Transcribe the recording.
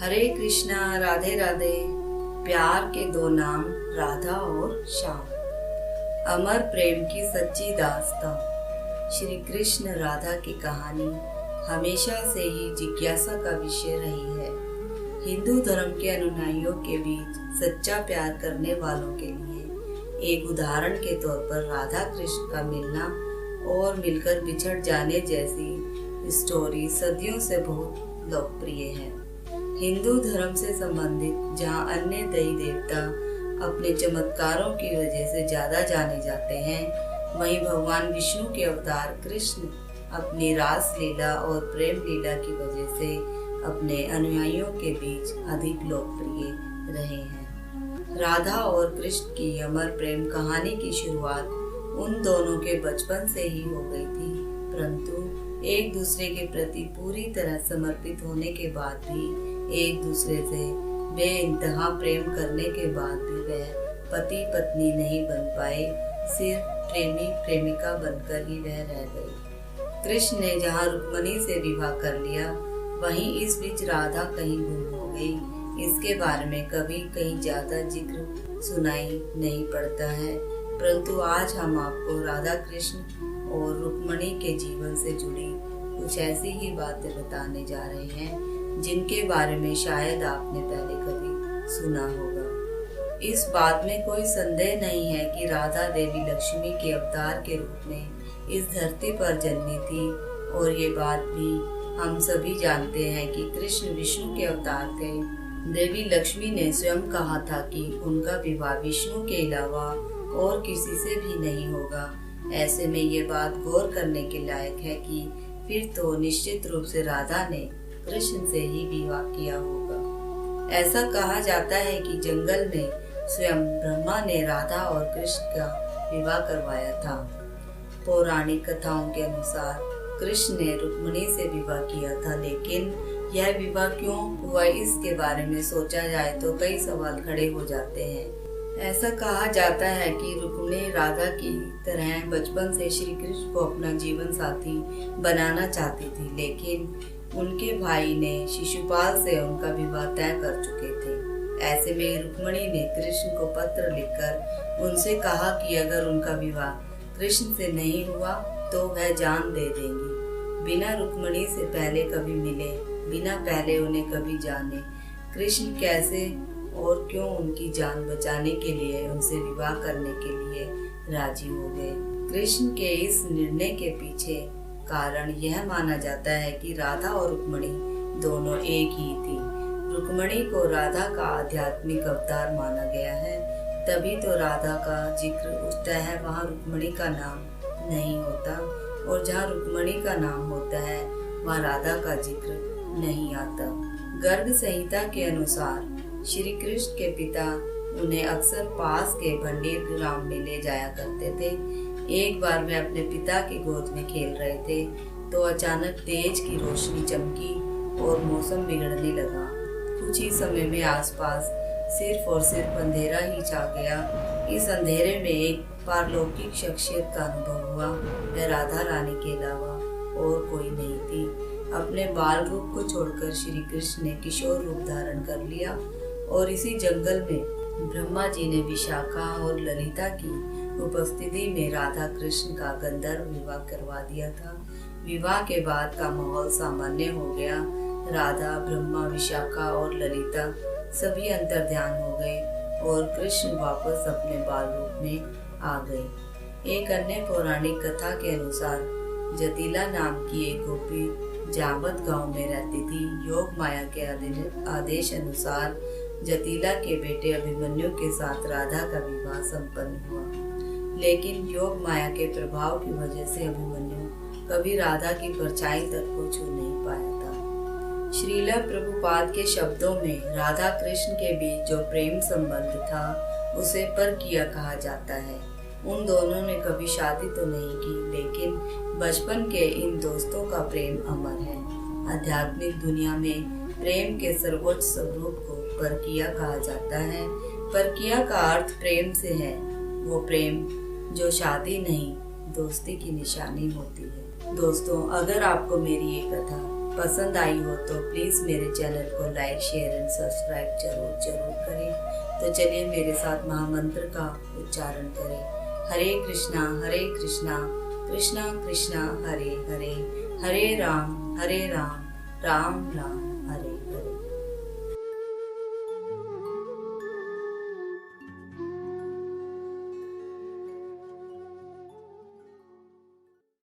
हरे कृष्णा, राधे राधे। प्यार के दो नाम, राधा और श्याम। अमर प्रेम की सच्ची दास्तां। श्री कृष्ण राधा की कहानी हमेशा से ही जिज्ञासा का विषय रही है। हिंदू धर्म के अनुयायियों के बीच सच्चा प्यार करने वालों के लिए एक उदाहरण के तौर पर राधा कृष्ण का मिलना और मिलकर बिछड़ जाने जैसी स्टोरी सदियों से बहुत लोकप्रिय है। हिंदू धर्म से संबंधित जहाँ अन्य देवी देवता अपने चमत्कारों की वजह से ज्यादा जाने जाते हैं, वहीं भगवान विष्णु के अवतार कृष्ण अपनी रास लीला और प्रेम लीला की वजह से अपने अनुयायियों के बीच अधिक लोकप्रिय रहे हैं। राधा और कृष्ण की अमर प्रेम कहानी की शुरुआत उन दोनों के बचपन से ही हो गई थी, परंतु एक दूसरे के प्रति पूरी तरह समर्पित होने के बाद भी, एक दूसरे से बेइंतहा प्रेम करने के बाद भी वह पति पत्नी नहीं बन पाए, सिर्फ प्रेमी प्रेमिका बनकर ही वह रह गए। कृष्ण ने जहाँ रुक्मिणी से विवाह कर लिया, वहीं इस बीच राधा कहीं गुम हो गई। इसके बारे में कभी कहीं ज्यादा जिक्र सुनाई नहीं पड़ता है, परंतु आज हम आपको राधा कृष्ण और रुक्मिणी के जीवन से जुड़ी कुछ ऐसी ही बातें बताने जा रहे हैं जिनके बारे में शायद आपने पहले कभी सुना होगा। इस बात में कोई संदेह नहीं है कि राधा देवी लक्ष्मी के अवतार के रूप में इस धरती पर जन्मी थी, और ये बात भी हम सभी जानते हैं कि कृष्ण विष्णु के अवतार थे। देवी लक्ष्मी ने स्वयं कहा था कि उनका विवाह विष्णु के अलावा और किसी से भी नहीं होगा। ऐसे में ये बात गौर करने के लायक है कि फिर तो निश्चित रूप से राधा ने कृष्ण से ही विवाह किया होगा। ऐसा कहा जाता है कि जंगल में स्वयं ब्रह्मा ने राधा और कृष्ण का विवाह करवाया था। पौराणिक कथाओं के अनुसार कृष्ण ने रुक्मिणी से विवाह किया था, लेकिन यह विवाह क्यों हुआ, इसके बारे में सोचा जाए तो कई सवाल खड़े हो जाते हैं। ऐसा कहा जाता है कि रुक्मिणी राधा की तरह बचपन से श्री कृष्ण को अपना जीवन साथी बनाना चाहती थी, लेकिन उनके भाई ने शिशुपाल से उनका विवाह तय कर चुके थे। ऐसे में रुक्मिणी ने कृष्ण को पत्र लिखकर उनसे कहा कि अगर उनका विवाह कृष्ण से नहीं हुआ तो वह जान दे देंगी। बिना रुक्मिणी से पहले कभी मिले, बिना पहले उन्हें कभी जाने, कृष्ण कैसे और क्यों उनकी जान बचाने के लिए उनसे विवाह करने के लिए राजी हो गए। कृष्ण के इस निर्णय के पीछे कारण यह माना जाता है कि राधा और रुक्मिणी दोनों एक ही थी। रुक्मिणी को राधा का आध्यात्मिक अवतार माना गया है, तभी तो राधा का जिक्र उठता है वहाँ रुक्मिणी का नाम नहीं होता, और जहाँ रुक्मिणी का नाम होता है वहाँ राधा का जिक्र नहीं आता। गर्ग संहिता के अनुसार श्री कृष्ण के पिता उन्हें अक्सर पास के भंडीर ग्राम में ले जाया करते थे। एक बार वे अपने पिता की गोद में खेल रहे थे तो अचानक तेज की रोशनी चमकी और मौसम बिगड़ने लगा। कुछ ही समय में आसपास सिर्फ और सिर्फ अंधेरा ही छा गया। इस अंधेरे में एक पारलौकिक शख्सियत का अनुभव हुआ। वह राधा रानी के अलावा और कोई नहीं थी। अपने बाल रूप को छोड़कर श्री कृष्ण ने किशोर रूप धारण कर लिया, और इसी जंगल में ब्रह्मा जी ने विशाखा और ललिता की उपस्थिति में राधा कृष्ण का गंधर्व विवाह करवा दिया था। विवाह के बाद का माहौल सामान्य हो गया। राधा, ब्रह्मा, विशाखा और ललिता सभी अंतर्ध्यान हो गए और कृष्ण वापस अपने बाल रूप में आ गए। एक अन्य पौराणिक कथा के अनुसार जतिला नाम की एक गोपी जावत गांव में रहती थी। योग माया के आदेश अनुसार जतिला के बेटे अभिमन्यु के साथ राधा का विवाह संपन्न हुआ, लेकिन योग माया के प्रभाव की वजह से अभिमन्यु कभी राधा की परछाई तक को छू नहीं पाया था। श्रील प्रभुपाद के शब्दों में राधा कृष्ण के बीच जो प्रेम संबंध था उसे परकिया कहा जाता है। उन दोनों ने कभी शादी तो नहीं की, लेकिन बचपन के इन दोस्तों का प्रेम अमर है। आध्यात्मिक दुनिया में प्रेम के सर्वोच्च स्वरूप को परकिया कहा जाता है। परकिया का अर्थ प्रेम से है, वो प्रेम जो शादी नहीं दोस्ती की निशानी होती है। दोस्तों, अगर आपको मेरी ये कथा पसंद आई हो तो प्लीज़ मेरे चैनल को लाइक शेयर एंड सब्सक्राइब जरूर करें। तो चलिए मेरे साथ महामंत्र का उच्चारण करें। हरे कृष्णा कृष्णा कृष्णा हरे हरे, हरे राम राम राम